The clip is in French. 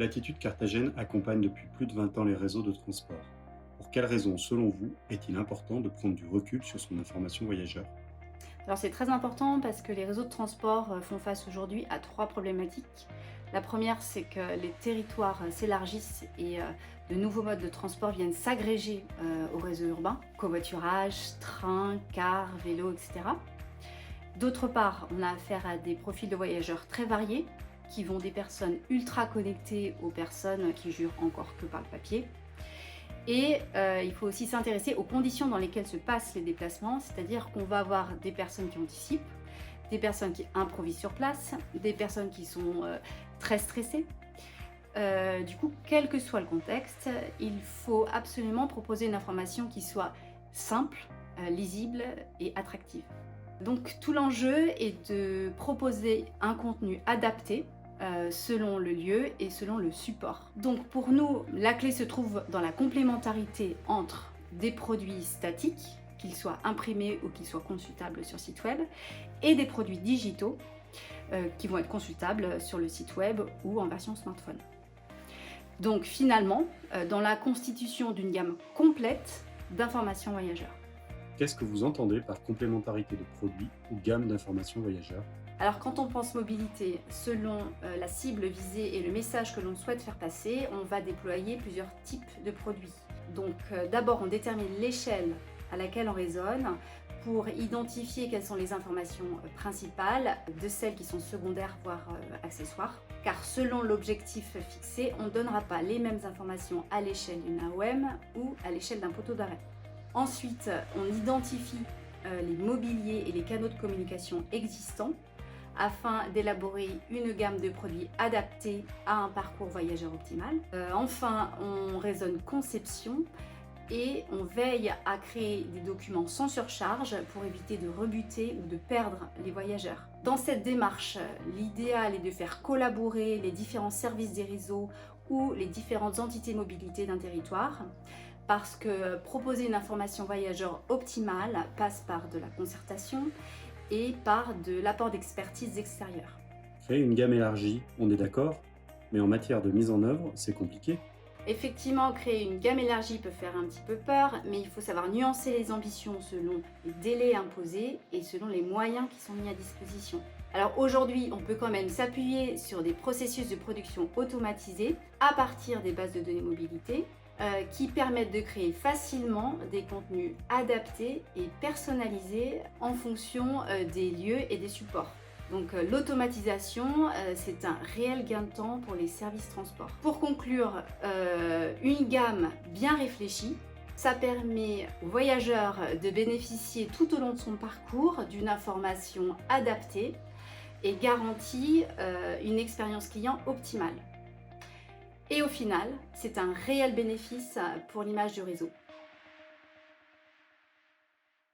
Latitude Carthagène accompagne depuis plus de 20 ans les réseaux de transport. Pour quelles raisons, selon vous, est-il important de prendre du recul sur son information voyageur? Alors c'est très important parce que les réseaux de transport font face aujourd'hui à trois problématiques. La première, c'est que les territoires s'élargissent et de nouveaux modes de transport viennent s'agréger au réseau urbain, covoiturage, train, car, vélo, etc. D'autre part, on a affaire à des profils de voyageurs très variés, qui vont des personnes ultra connectées aux personnes qui jurent encore que par le papier. Et il faut aussi s'intéresser aux conditions dans lesquelles se passent les déplacements, c'est-à-dire qu'on va avoir des personnes qui anticipent, des personnes qui improvisent sur place, des personnes qui sont très stressées. Du coup, quel que soit le contexte, il faut absolument proposer une information qui soit simple, lisible et attractive. Donc tout l'enjeu est de proposer un contenu adapté selon le lieu et selon le support. Donc pour nous, la clé se trouve dans la complémentarité entre des produits statiques, qu'ils soient imprimés ou qu'ils soient consultables sur site web, et des produits digitaux qui vont être consultables sur le site web ou en version smartphone. Donc finalement, dans la constitution d'une gamme complète d'informations voyageurs. Qu'est-ce que vous entendez par complémentarité de produits ou gamme d'informations voyageurs? Alors quand on pense mobilité, selon la cible visée et le message que l'on souhaite faire passer, on va déployer plusieurs types de produits. Donc d'abord on détermine l'échelle à laquelle on raisonne pour identifier quelles sont les informations principales de celles qui sont secondaires voire accessoires. Car selon l'objectif fixé, on ne donnera pas les mêmes informations à l'échelle d'une AOM ou à l'échelle d'un poteau d'arrêt. Ensuite, on identifie les mobiliers et les canaux de communication existants afin d'élaborer une gamme de produits adaptés à un parcours voyageur optimal. Enfin, on raisonne conception et on veille à créer des documents sans surcharge pour éviter de rebuter ou de perdre les voyageurs. Dans cette démarche, l'idéal est de faire collaborer les différents services des réseaux ou les différentes entités mobilité d'un territoire parce que proposer une information voyageur optimale passe par de la concertation et par de l'apport d'expertise extérieure. Créer une gamme élargie, on est d'accord, mais en matière de mise en œuvre, c'est compliqué. Effectivement, créer une gamme élargie peut faire un petit peu peur, mais il faut savoir nuancer les ambitions selon les délais imposés et selon les moyens qui sont mis à disposition. Alors aujourd'hui, on peut quand même s'appuyer sur des processus de production automatisés à partir des bases de données mobilité qui permettent de créer facilement des contenus adaptés et personnalisés en fonction des lieux et des supports. Donc l'automatisation, c'est un réel gain de temps pour les services transport. Pour conclure, une gamme bien réfléchie, ça permet aux voyageurs de bénéficier tout au long de son parcours d'une information adaptée et garantit une expérience client optimale. Et au final, c'est un réel bénéfice pour l'image du réseau.